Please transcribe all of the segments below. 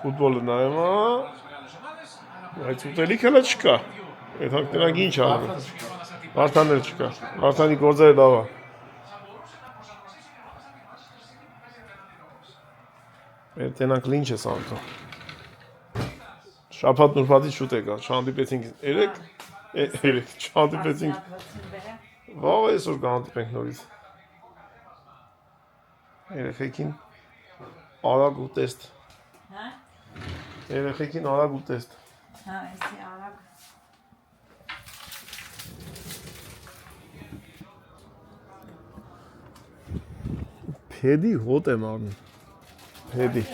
Ֆուտբոլը նայում է, այդ ուտելիք հələ չկա, այդ նրանք ինչ անում են, Վարդանն էլ չկա, Վարդանի գործերը լավ է։ Այդ տենանք լինչ ես անդու։ Շաբաթ նուրբատից շուտ եկա, չհանդիպեցինք երեք, չհանդիպեցինք, վաղ այսօր կհանդիպենք նորից։ Երեխեքին արագ ու տեստ։ Երեխեքին արագ ու տեստ։ Հա, էսի արագ։ Փեդի հոտ եմ առնում։ Փեդի։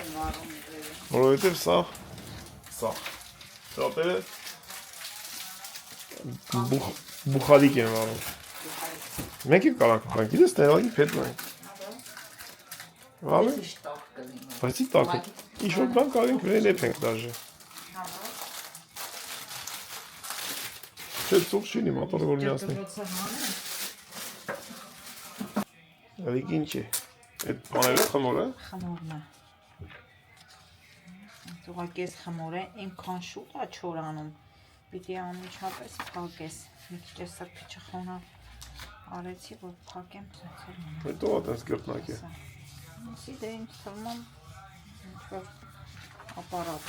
Որովհետև սա շատերը բուխարիկ են առնում։ Մենք էլ կարանք խանք, գիտես տեղակի փեդն ենք։ Վաղ է։ Բայց ի տակը, ինչ-որ բան կարինք վերենեփենք դաժե։ Չէ, ծուղ չինի, մատորը որ միասնի։ Ալիք ինչ է, այդ բաները խմոր է։ Խմորն է։ Ուղղակես խմոր է, ինքան շուտ է չորանում, պիտի անմիջապես փակես, մի քիչ է սրբիչը խոնավ արեցի, որ փակեմ, հետո ատենց գրտնակ է։ Իսի դե ինձ թվում եմ ինչ-որ ապարատ։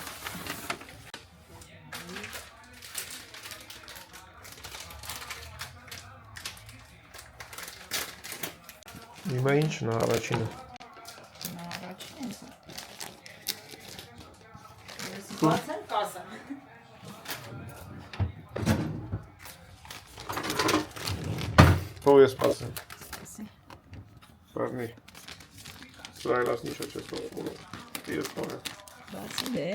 Հիմա ինչն է առաջինը։ Բացեմ կասեմ։ Թող ես սպասեմ։ Բարնի։ Սրայլասն ինչա չես ողմունում։ Իրս բան է։ Բացի դե։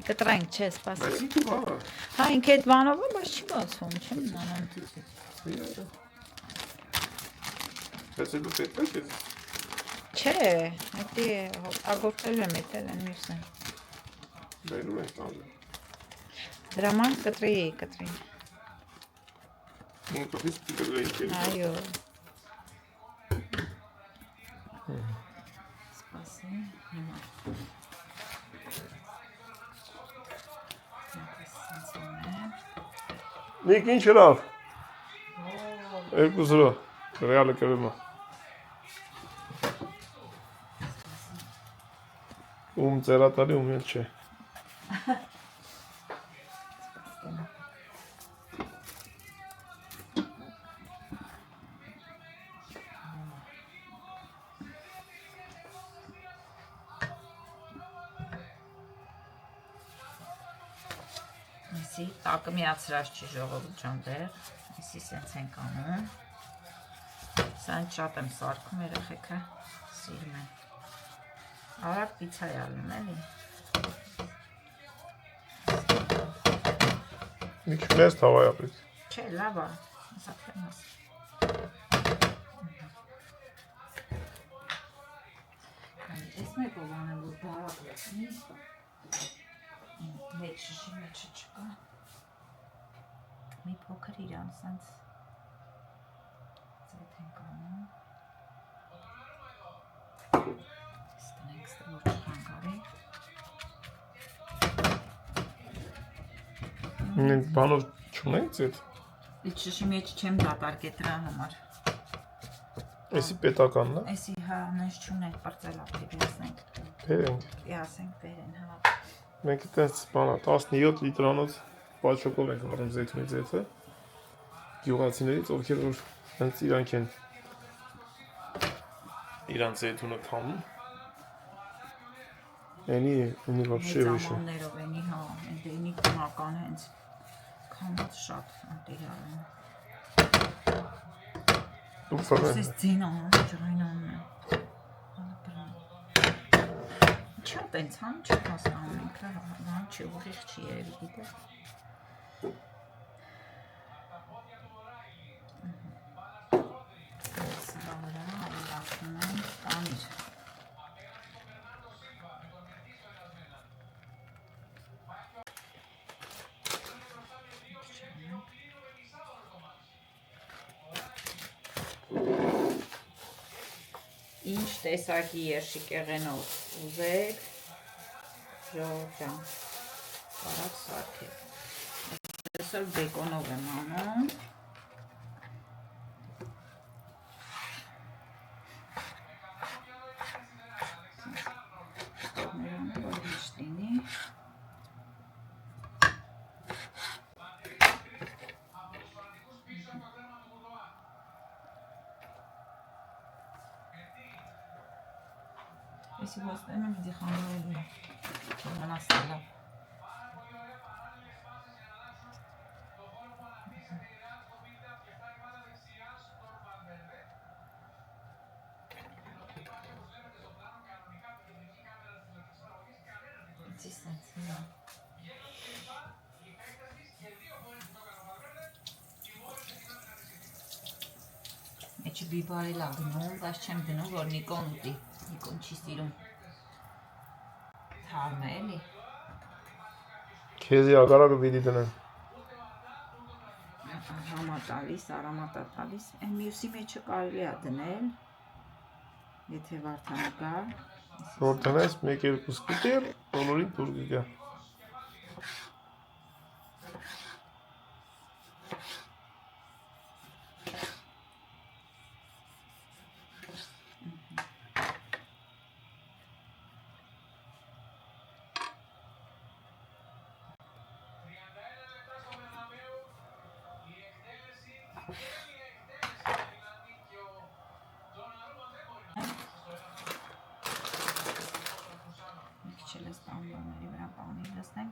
Կտրենք, չէ, սպասի։ Բայց ինքը բան է։ Հա, ինքը այդ բանով է, բայց չի բացվում, չեմ նանան։ Բայց դու պետք է քեզ։ Չէ, այդի ագործել եմ էտել են մյուսն։ Բերում ենք տանը։ Դրաման կտրի։ Ինքը իսկ կտրեի։ Այո։ Սպասի, հիմա։ Նիկ ինչ հրավ։ 2-0, ռեալը կրում է։ Ում ծերատալի ում էլ չէ։ Իսի տակը միացրած չի ժողովուրդ ջան դեր, իսի սենց ենք անում, սան շատ եմ սարքում երեխեքը, սիրում են, արագ պիցա է ալնում էլի, Մի քիչ մեծ թավայ ապրից։ չէ, լավ է, սակրեմ ես, ես մեկ ով անեմ, որ բարակ լեցնի, մեկ շշի մեջը չկա, մի փոքր իրան սենց ձետ ենք անում, ստնենք ստվոր չխանգարի, Բանով չունենք ձետ։ Այդ շշի մեջ չեմ դատարկե դրա համար, Էսի պետականն է։ էսի հա նենց չունենք պրծելապի բերսենք, Բերենք։ ասենք բերեն հա, Մենք այդպես բանա 17 լիտրանոց պաչոկով ենք առնում զեյթունի ձեթը գյուղացիներից, ովքեր որ հենց իրանք են իրանց զեյթունը քամում Էնի вообще ուրիշ է մեծամաններով էնի հա, էնի կնական հենց քամած շատ անտիրալ են Դուք ֆորմեն Սես ձին անում, ջրային անում են Չա տենց համ չեմ հասկանում ինքը, համ չի ուղիղ չի երևի գիտես Սրա վրա ավելացնում են տանիր Ինչ տեսակի երշիկեղենով ուզեք, ժողովուրդ ջան, կարակ սարքեք։ Այսօր բեկոնով եմ անում։ Если вас не видит, она стала. Eċi bibari la għnu, għax ċem għnu għor Nikon uti. Nikon չի սիրում թարմը էլի։ Քեզի ագարակը պիտի տնեմ։ Համա տալիս, արամատա տալիս, այն մյուսի մեջը կարելի է դնել, եթե Վարդանը գա։ Որ տնես 1-2 սկուտեր, բոլորին դուր գա։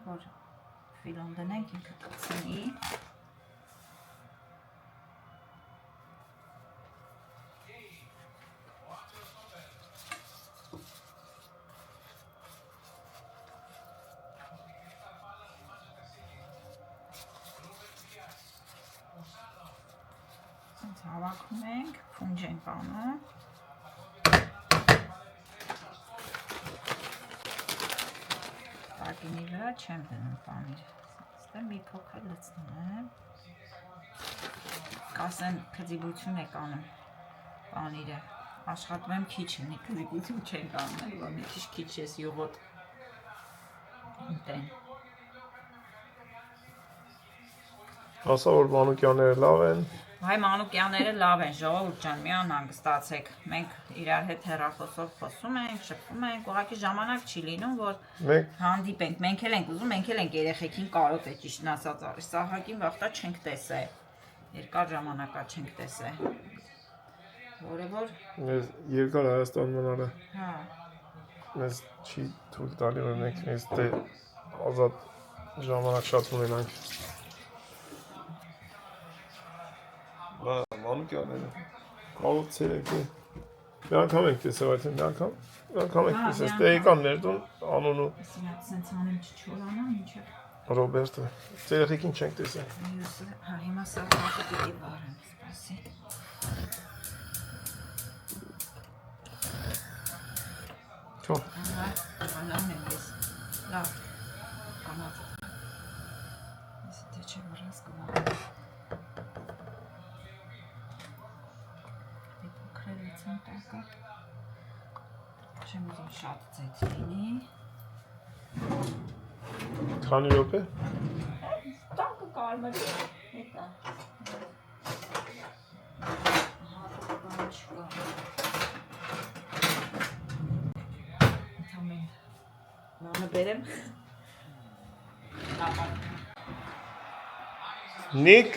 Որ ֆիլոն դնենք ինքը կծնի։ Սենց հավաքում ենք, փունջ ենք անում։ Ագինի վրա չեմ դնում պանիր, ստե մի փոքր լցնում եմ, կասեմ կզիգություն եք անում պանիրը, աշխատում եմ քիչ ունի, կզիգություն չենք անում, որ մի քիչ ես յուղոտ ընտեն։ Ասա որ մանուկյանները լավ են։ Հայ մանուկյանները լավ են, ժողովուրդ ջան, մի անհանգստացեք, մենք իրար հետ հեռախոսով խոսում ենք, շփվում ենք, ուղղակի ժամանակ չի լինում, որ հանդիպենք, մենք էլ ենք ուզում, մենք էլ ենք երեխեքին կարոտ է ճիշտն ասած, Սահակին վաղտա չենք տեսել, երկար ժամանակա չենք տեսել, որը որ երկար Հայաստան մնալը հա մեզ չի թույլ տալի, որ մենք մեզ դե ազատ ժամանակ շատ ունենանք։ Մանուկյանները կարոցերեք է։ Մի անգամ ենք տեսել այդ մի անգամ ենք տեսել, դե եկան ներդուն անունու սենց անում չչորանա, ինչ է Ռոբերտը, երեխեքին չենք տեսել։ Հա, հիմա սաղմակը պիտի վարեմ, սպասի։ Քո։ Ահա, անան եմ ես, լավ, կանած։ Ես դե չեմ վրաս կվարեմ։ Չեմ ուզում շատ ծեծ լինի։ Քանի րոպե։ Տակը կարմր է, հետա։ Հատուկ չկա։ Ընդամեն նանը բերեմ։ Նիկ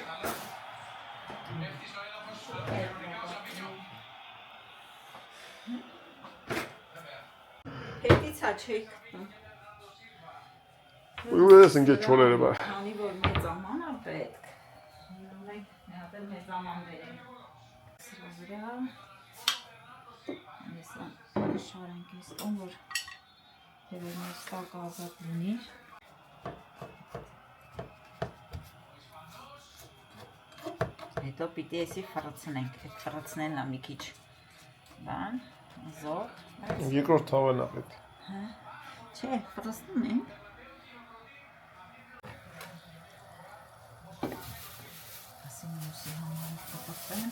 Հետից հա չեք Ու ես ընկե չորերը բա։ Քանի որ մեծ աման է պետք։ Մենք մի հատ մեծ աման բերենք։ Սրա վրա ես շարենք ես տոն, որ թևերներ ստակ ազատ լինի։ Հետո պիտի եսի ֆրացնենք, այդ ֆրացնելն է մի քիչ բան, զոր։ Երկրորդ թավն է պետք։ Հա, չէ, ֆրացնում ենք։ Ասին ուսի համար կպտեմ։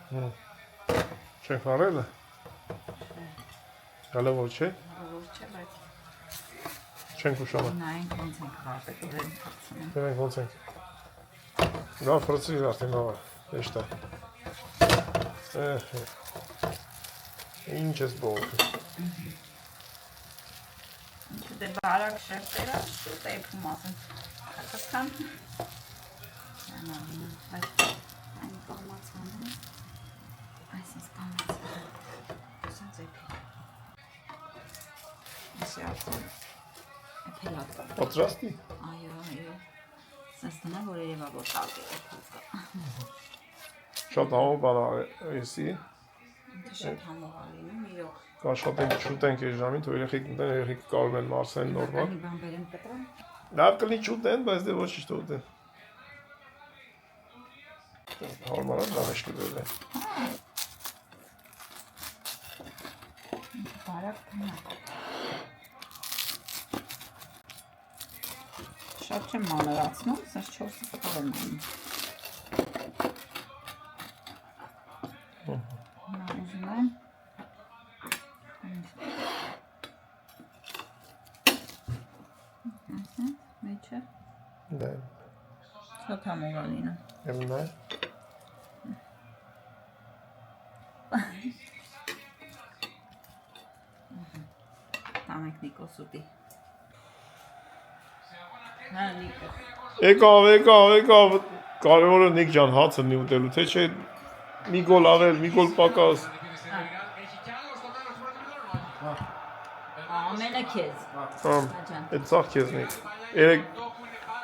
Չենք արել է։ Գալը ոչ է։ Որ չէ, բայց Չենք ուշանում։ նայենք ոնց ենք վարպետորեն փոխցնում։ Դրանք ոնց ենք։ Դա ֆրոցի արդեն լավ է։ Էշտա։ Ինչ ես բողոք։ Դե բարակ շերտերը շուտ է փում ասեմ։ Հասկան։ Այն կամացանը։ Այսինքն կամացանը։ Սենց է։ Այսի արդեն էփելատ։ Պատրաստի։ Այո։ Սենց տնա որ երևա որ տակ է։ Շատ համոբար է էսի։ Շատ համով լինում իրոք։ Կաշխատենք շուտենք այս ժամին, թող երեխեք մտեն, երեխեք կարող են մարսեն նորմալ։ Անի բան բերեմ կտրեմ։ Լավ կլինի շուտեն, բայց դե ոչինչ թողտեն։ Հարմար է, լավ է կդրել է։ Բարակ տնա։ Շատ չեմ մանրացնում, սենց 4 տեղ եմ անում։ Ուզում եմ։ Մեջը։ Դե, Շատ համով է լինում։ եմ նայ։ Տանեք Նիկոս ուտի։ Հա Նիկոս։ Եկավ, կարևորը Նիկ ջան հացը նի ուտելու, թե չէ մի գոլ ավել, մի գոլ պակաս։ Ամենը քեզ։ Այդ ծախ քեզ Նիկ։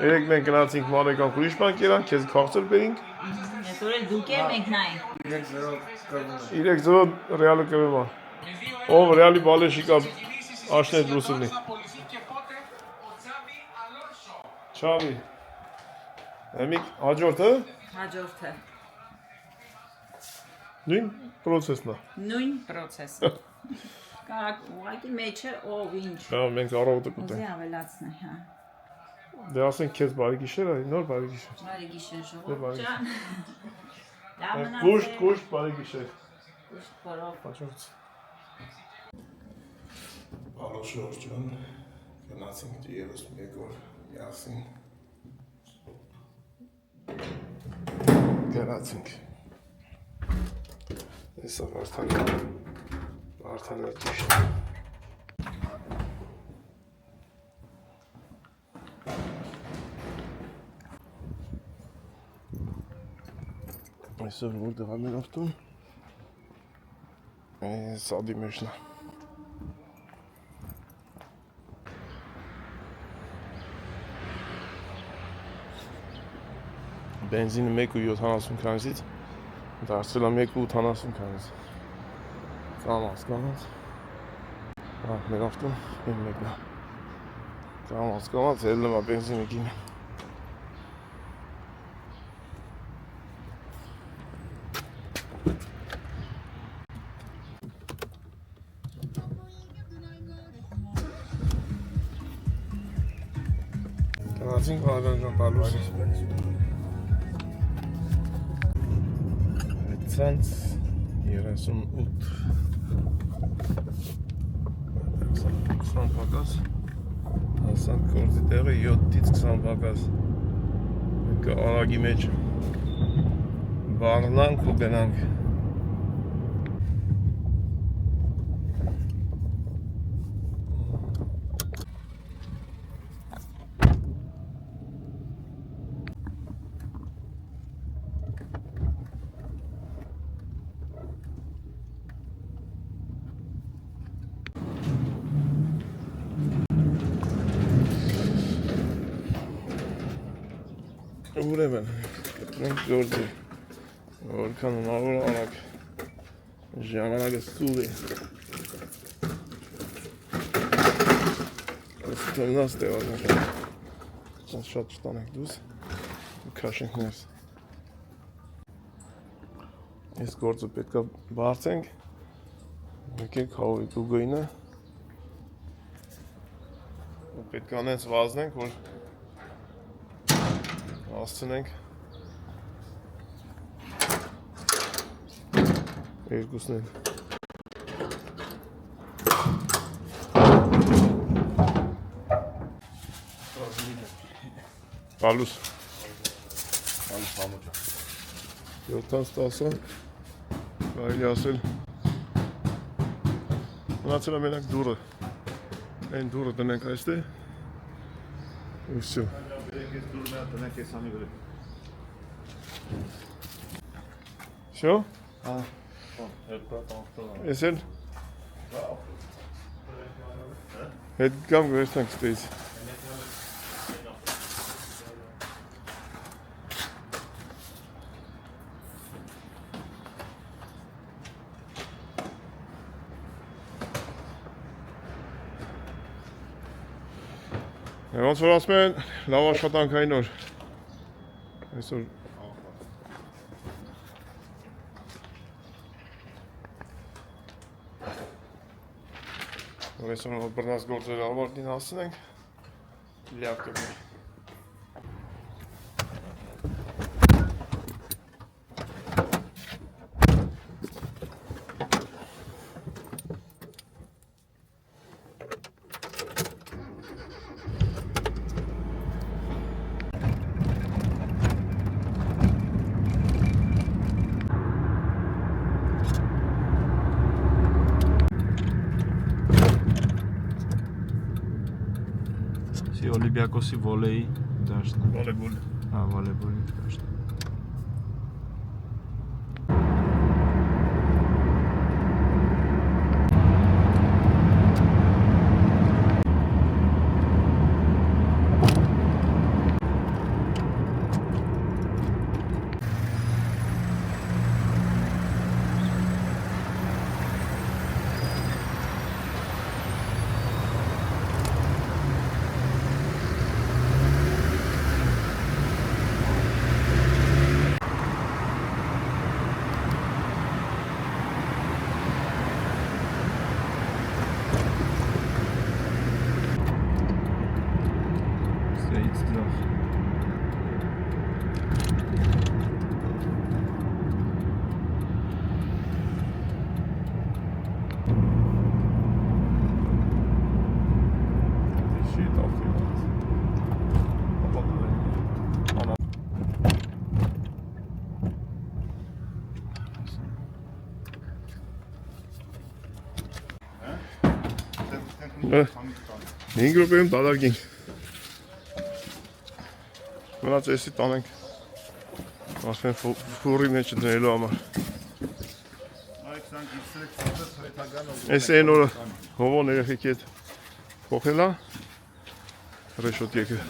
Երեք մենք գնացինք մանեկան ուրիշ բան կերանք, քեզ քաղցր բերինք։ Այսօր էլ դուք եք մենք նայենք։ 3-0 Ռեալը կրում է։ Ով Ռեալի բալեշիկա աշներ դրուսնի։ Չավի։ Εμիկ հաջորդը Հաջորդը։ նույն process-ն է։ Նույն process-ը։ Կարակ ուղղակի մեջը ով ինչ։ Հա, մենք առավոտը Ուզի կուտենք։ ավելացնի, հա։ Դե ասենք քեզ բարի գիշեր, նոր բարի գիշեր։ Բարի գիշեր ժողովուրդ ջան։ Կուշտ բարի գիշեր։ Կուշտ բարով։ Հաջորդ։ Ալո Շորժ ջան, գնացինք եւս մեկ օր միասին։ Գնացինք։ Այսա Վարդանի ճիշտ։ Այսօր որտեղ է մեր ավտոն։ Սադի մեջն է։ Բենզինը 1.70 քանից դարձել է 1.80 քանից։ Կամաց։ Հա, մեր ավտոն իմ մեկն է։ Կամաց, ելնում է բենզինը գինը։ Գնացինք Վարդան ջան Պալուս։ Այդցանց 38 20 պակաս հասանք գործի տեղը 7-ից 20 պակաս արագի մեջ բառնանք ու գնանք Ուրեմն, մենք գործի, որքան հնարավոր արագ ժամանակը սուր է։ Այս թեմնաց տեղազանք, շատ չտանենք դուս, քաշենք ներս։ Այս գործը պետք է բարձենք, եկեք հավի կուգույնը, պետք է անենց վազնենք, որ հասցնենք Երկուսն են։ Պալուս։ 7-10 կարելի ասել մնացել է մենակ դուրը, այն դուրը տնենք այստեղ ու վсё։ Վсё։ Ես էլ հետ կամ գերտանք ստեից։ Ոնց որ ասում են, լավ աշխատանքային օր։ Այսօր Այսօր բռնած գործերը ավարտին հասնենք, լավ կլինի։ Olympiakosի վոլեյի դաշտն է։ Վոլեյբոլ։ Հա, վոլեյբոլի դաշտն է։ Հինգ րոպեում դադարգինք։ Մնաց էսի տանենք, ասեն ֆուրի մեջ դնելու համար։ Էսի են օրը հովոն երեխեքի հետ փոխելա, ռեշոտ եկը,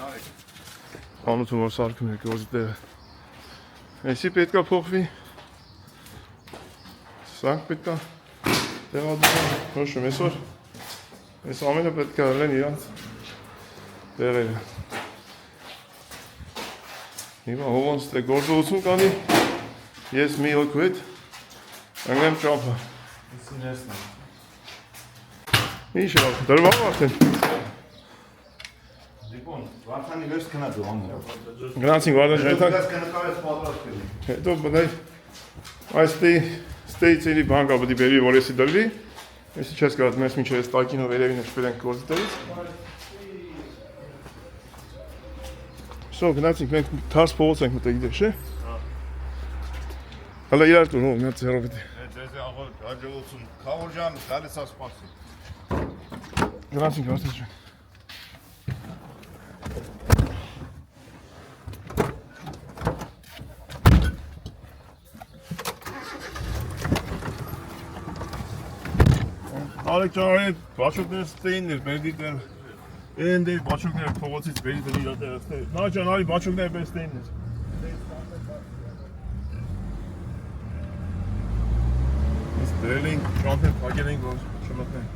անութում որ սարկում եկը ոզի տեղը։ Էսի պետքա փոխվի, սանք պետքա տեղադրում, հոշում էսոր, Ես ամենը պետք է լեն իրանց տեղերը։ Հիմա հովոնց թե գործողություն կանի, ես մի հոգու հետ ընգեմ ճամփը։ Իսի ներսն է։ Ինչ է, դրվաղ արդեն։ Դիպոն, Վարդանի վերջ կնա դու ամուր։ Գնացինք Վարդան ժայթանք։ Դուք կնկարես պատրաստ կլինի։ Հետո բնայ այս ստեյցերի բանկա պետք է բերի, որ եսի դրվի։ Если сейчас говорят, мы сейчас через Талкину վերևին շփենք գործից։ Շո գնացինք մենք թարս փողոց ենք մտել գիտես, չէ՞։ Հələ իրար դու նո ցերով դե։ Ձեզ աղոլ հաջողություն։ Խավոր ջան, գալիս ասպասի։ Գնացինք արդեն։ Ալեքսանդրի բաչուկները ստեին էր, մեր դիտել։ Են դե բաչուկները փողոցից բերի դրի իր տեղը ստե։ Նա ջան, արի բաչուկները պես ստեին էր։ Ես դրել ենք, ճամփեն փակել ենք, որ չմտնեն։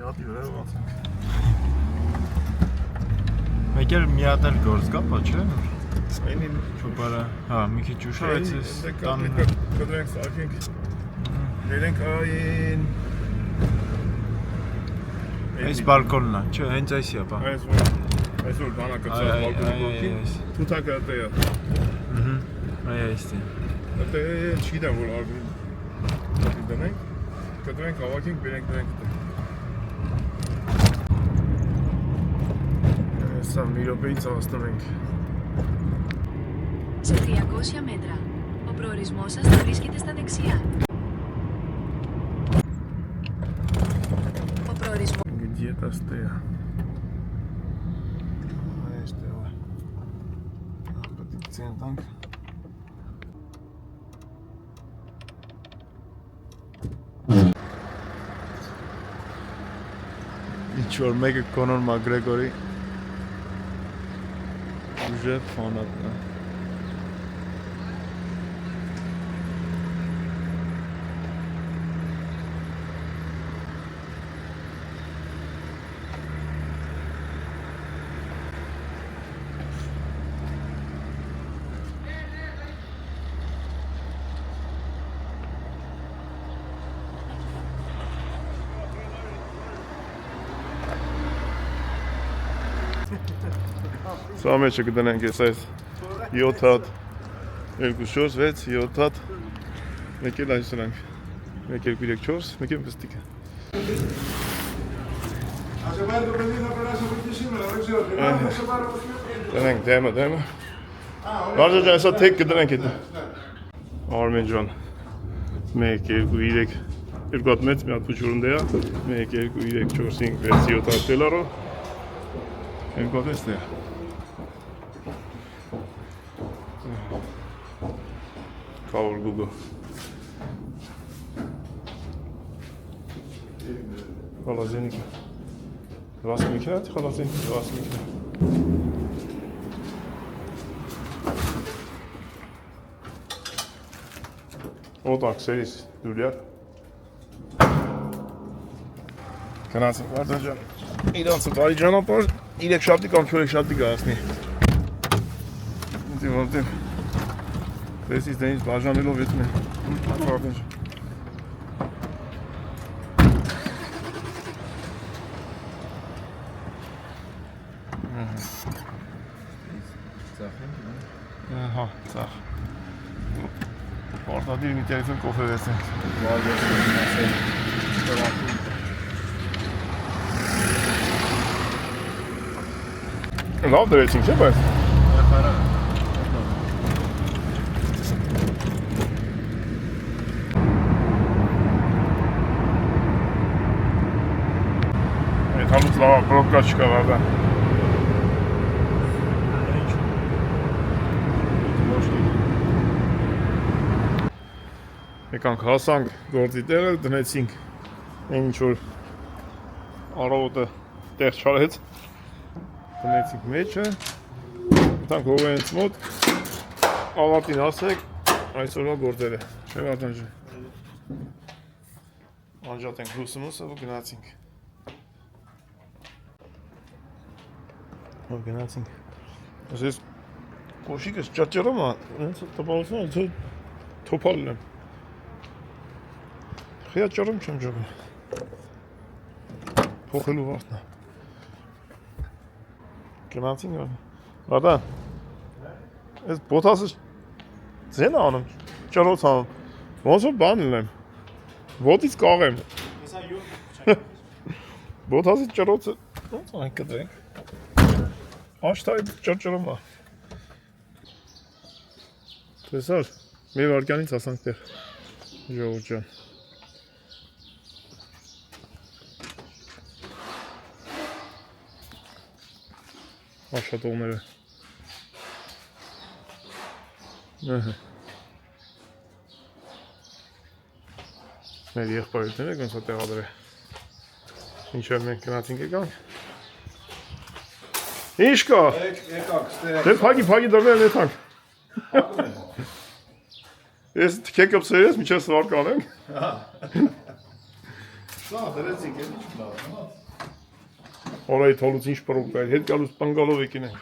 Յատի վրա ոնցենք։ Մեկ էլ մի հատ էլ գործ կա, բա չէ՞։ Այնին Չոբարա, հա, մի քիչ ուշացես տան։ կդրանք սարքենք։ Ներենք այն Այս բալկոնն է, չէ, հենց այսի է, բա։ այս որ Այսօր բանակը Այ, ծավ այ, բալկոնի այ, կողքին, այ, այ։ թութակը դե է։ Այ այստե։ Դե չգիտեմ որ արգում դնենք, կտրենք հավաքենք, բերենք դրանք դե։ Սա մի րոպեից հասնում ենք։ Σε 300 μέτρα. Ο προορισμός σας θα βρίσκεται στα δεξιά. Ο προορισμός... Где-то стоя. Este o. Petit tank. Ինչ որ մեկը Կոնոր Մակգրեգորի ուժը ֆանատն է։ Սա մեջը կդնենք ես այս 7 հատ 2 4 6 7 հատ մեկ էլ այս սրանք 1 2 3 4 մեկ էլ վստիկը դնենք դեմը Վարժա ջան հեսա թեք կդնենք հետը Արմեն ջան 1 2 3 երկու հատ մեծ մի հատ փուչուրն դեա 1 2 3 4 5 6 7 հատ դելարո երկու հատ էստեա Կավոր գուգո Խալազենիկը Վասմիկն է, խալազենիկը վասմիկն է Օտակ, սերիս, դուրյակ Կնացին, վարդան ջան Իրանցը տարի ճանապարհ 3 շաբթի կամ 4 շաբթի գահասնի Ինձի որտեղ Դեսից դենից բաժանելով ետ մեն Վարդան ջան Հա, ծախ Պարտադիր մի տելեֆոն կոֆե վեսենք Լավ դրեցինք, չէ՞ բայց Այդ համուց լավա պրոբկա չկա վարդա Եկանք հասանք գործի տեղը, դնեցինք այն ինչ-որ առավոտը տեղ չարեց Դնեցինք մեջը Տանք հովայենց մոտ Ավարտին հասեք Այսօրվա գործերը Չէ վարդան ջան Անջատ ենք հուսումուսը ու գնացինք Ու գնացինք Ես ես կոշիկս ճաճարում Հենց տպալություն է թոպալն եմ Խիա ճարում չեմ ճողում Փոխելու վաղթն է Գնացինք Վարդան Ես բոտասը ձեն անում ճարոց անում Ոնց որ բանն եմ Ոտից կաղեմ Բոտասի ճարոցը Ոնց այն կտրենք Աշտարի ճարճարում է Տեսար Մի վարկյանից ասանք տեղ Ժողոր ջան Աշխատողները Մեր եղբայրությունն եք ոնց է տեղադրել Ինչ որ մենք գնացինք եկանք Ինչ կա Դե փագի դրնել եթանք Ես թքեքը պսերես միջև սվարկ անենք Սա դրեցինք էլի չլավ Օրայի թոլուց ինչ պրոկ կայր, հետ գալուց պնգալով եկին ենք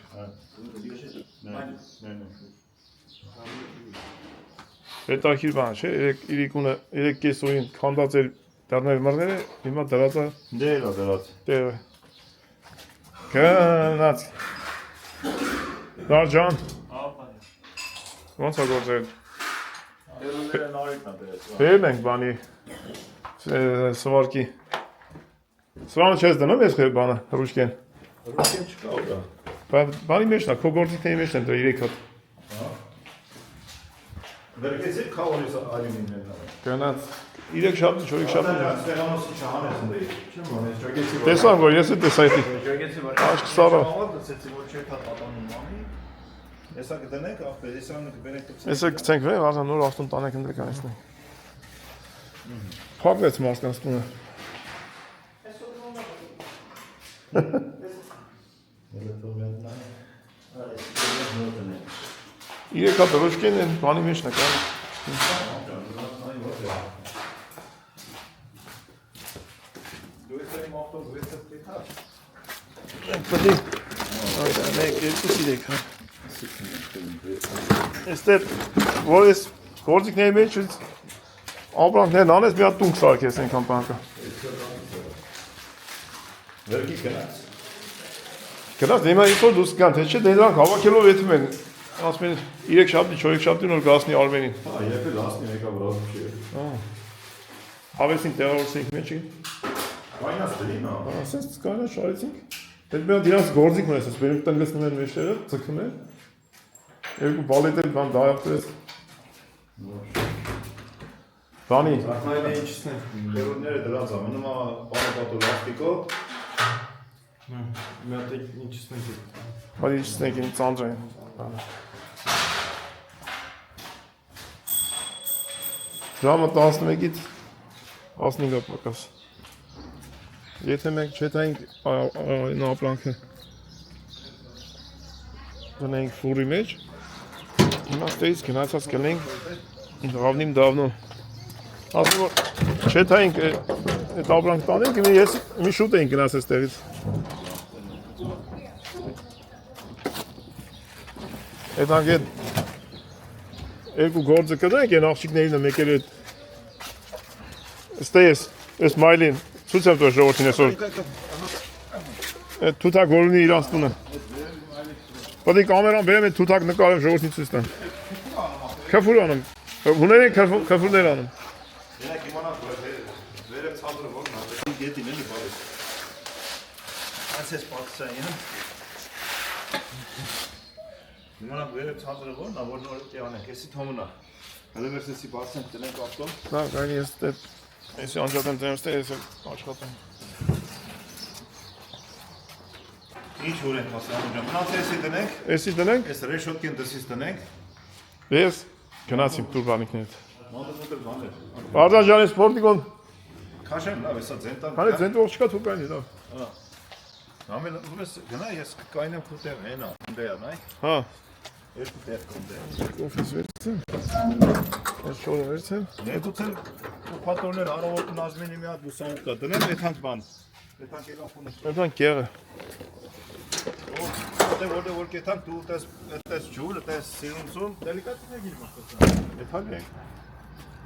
Հետաքիր բան չէ, երեք կեսոյին քանդած էր դարներ մռները, հիմա դրած է Դե էլա դրած տեղը Գնաց։ Դարջան։ Ոնց է գործել։ Բերել ենք բանի սվարկի։ Սվանը չես դնում ես խեր բանը, ռուշկեն։ Ռուսեն չկա ուրա։ Բանի մեջն է, քո գործիքների մեջն են դրա 3 հատ։ Վերկեցի քավորից ալյումինն է։ Գնաց 3 շաբթի, 4 շաբթի։ Ստեղանոսի չհանես ընդի։ Չեմ անես, ճագեցի որ։ Տեսան որ ես էլ տեսա այդի։ Ճագեցի որ։ Աշկ սարը։ Դասեցի որ չեք պատանում մամի։ Հեսա կդնենք, ախպեր, հեսա կբերենք դուք։ Այսը գցենք վեր, վազան նոր ավտոն տանենք ընդրեք անեցնենք։ Փակվեց մարդկանց տունը։ Իրեք հատ ռոշկեն են, բանի մեջն է կան։ Պետի, մեկ, երկու սիրեք, հա։ Եստեր, որ ես գործիքների մեջ ապրանքներն անես, մի հատ տունք սարքես ենքան պանկա։ Վերկի կնաց։ Գնաց, դեմա իսոր դուս կան, թե չէ դրանք հավաքելով եթում են, ասում են 3 շաբթի, 4 շաբթի նոր գասնի արվենին։ Երբ էլ ասնի մեկա վրազում չի։ Հավեսին տեղավորեցինք մեջի։ Վայնաս դրի նա։ Ասենց կարա շարեցինք։ Դե մի հատ իրանց գործիք մնաց, ասես բերում տնգցնում են մեջտեղը, ձգում են։ Երկու բալետ էլ բան դայախտրես։ Բանի։ Ակնային է ինչսն է։ Լերունները դրանց է, մնում է պանապատու լաստիկով։ Մի հատ ինչս ենք։ Բանի իջնենք ինձ ծանձր են։ Ժամը 11-ից 15-ը պակաս։ Եթե մենք չետայինք այն ապրանքը դնենք ֆուրի մեջ, հիմա ստեից գնացած կլենք դավնիմ դավնո։ Ասում որ չետայինք այդ ապրանք տանենք, ես մի շուտ էինք գնացած ստեղից։ Եդանք էդ երկու գործը կդենք են աղջիկներին մեկել էդ ստեյս, ես մայլին ցույց եմ տվել ժողովրդին այսօր այդ թութակ որունի իրանց տունը պետք է կամերան բերեմ այդ թութակ նկարեմ ժողովրդին ցույց տամ քֆուր անում հուներ են քֆուրներ անում Երեք իմանանք որ վերև ցածրը որն է, գետին էլի բարի։ Այսպես պատսային։ Իմանանք վերև ցածրը որն է, որ նոր է անենք, էսի թոմնա։ Հələ վերսեցի բացենք տնենք ապտոն։ դա կանի ես այդ էսի անջատեմ դեմ ստե ես աշխատեմ Ինչ որ ենք հասանում ջան։ Մնաց էսի տնենք, էսի դնենք էս ռեշոտկին դսից տնենք։ ես գնացիմ տուրբանիկներդ Մոդը բաներ։ Արձան ջանի սպորտիկոն Քաշեմ լավ, էսա ձենտան։ հանի ձենտող չկա թուրբանի լավ Ամեն ուղես գնա ես կայնեմ քուտեղ հենա, դեա նայ։ հա Երկու տեղ կոնդե։ օֆիս վերցեմ ես շորը վերցեմ Նետուցել պատրոններ առավոտն ազմինի մի հատ լուսամուտ կա դնեմ, այդանք բան։ Այդանք էլաֆոնը։ այդան կեղը Որտեղ որ կեթանք դու այդպես ջուրը, այդպես սիրունցում, դելիկատին է գիրում ասացան։ Այդանք ենք։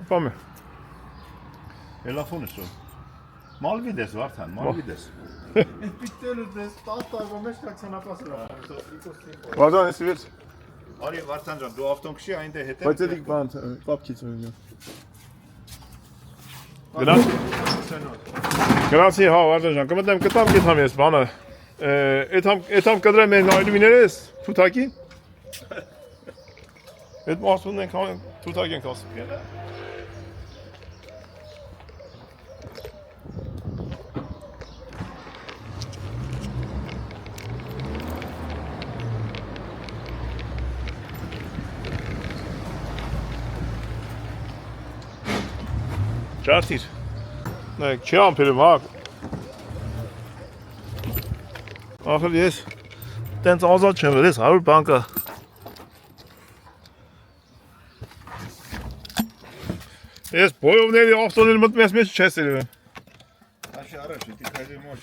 Պամե Էլաֆոնը շո։ Մալվիդես վարդան, մալվիդես։ Այդ պիտելը դες 10 տարվա մեջ կացանապասրա։ Վազան էսի վերց Արի վարդան ջան, դու ավտոն քշի այնտեղ հետը։ բայց էդիկ բան կապքից ունի Գնացի հա վարդան ջան կմտնեմ կտամ կետամ ես բանը Էդամ կդրեմ են այլումիներես թութակի Էդ մարդուն ենք թութակ ենք ասում Ճարտիր Նայք չի ամպերում հակ Ախր ես տենց ազատ չեմ վեր ես 100 բանկա Ես բոյովների ավտոնել մտմ ես մեջ չես երևեմ Աշի առաջ, դի քայլի մոչ։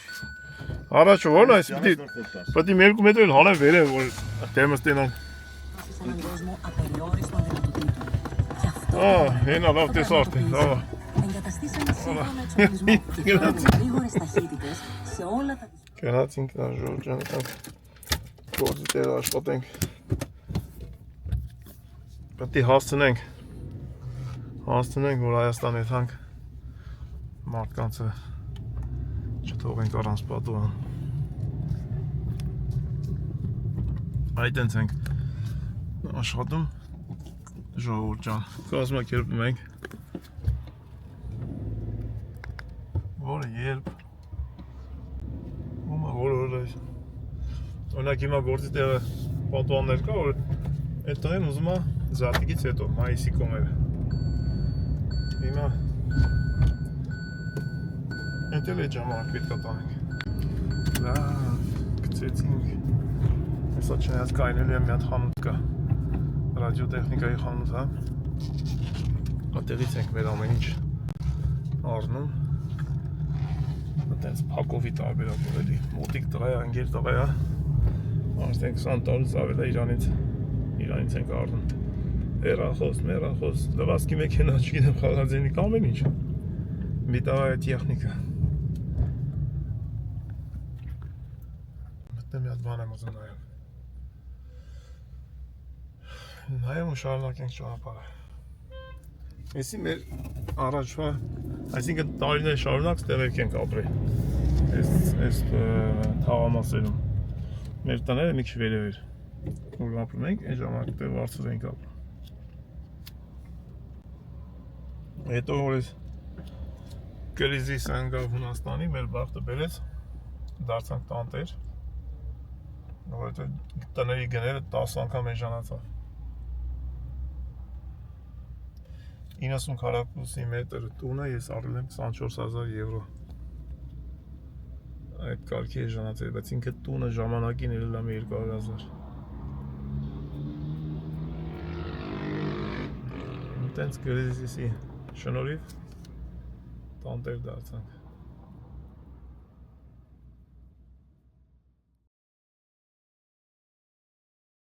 Առաջը որն այս պետք է 2 մետր էլ հանեմ վերև որ դեմս տենամ Հենա լավ տեսարդ է Εγκαταστήσαμε σύγχρονα εξοπλισμό και γρήγορες ταχύτητες σε όλα τα Գնաց ինքնաժողովության գործի տեղ աշխատենք։ Պետք է հասցնենք, որ Հայաստան եթանք մարդկանցը չթողենք առանց պատուհան։ Այդենց ենք աշխատում ժողովուրդ ջան, կազմակերպում ենք, որը երբ որ օրինակ հիմա գործի տեղը պատուհաններ կա, որ այդ տղեն ուզում է զատիկից հետո, մայիսի կոմերը։ Հիմա այդ էլ է ժամանակ պետք է տանենք։ Լավ, գցեցինք։ Հեսա չնայած կայնելու է մի հատ խանութ կա, ռադիոտեխնիկայի խանութ, հա։ Այդտեղից ենք մեր ամեն ինչ առնում։ Այդպես փակովի տարբերակով էլի, մոտիկ տղա է, անգեր տղա է, արդեն 20 տարուց ավել է իրանից ենք առնում։ Մերախոս, լվասկի մեքենա, չգիտեմ, խաղազենիկ, ամեն ինչ։ Մի տղա է տեխնիկա։ Մտնեմ մի հատ բան եմ ուզում նայեմ։ Նայեմ ու շարունակենք ճանապարհը։ Էսի մեր առաջվա, այսինքն տարիներ շարունակ ստեղեք ենք ապրել, այս թաղամասերում, մեր տները մի քիչ վերև էր, որ ապրում ենք, այն ժամանակ տեղ վարձր ենք ապրում։ Հետո որ այս կրիզիսը ընկավ Հունաստանի, մեր բախտը բերեց, դարձանք տանտեր, որովհետև տների գները 10 անգամ էժանացավ։ 90 քառակուսի մետր տունը ես առել եմ 24,000 եվրո։ Այդ կարգի էժանացել, բայց ինքը տունը ժամանակին ելել եմ 200,000։ Տենց կրիզիսի շնորհիվ տանտեր դարձանք։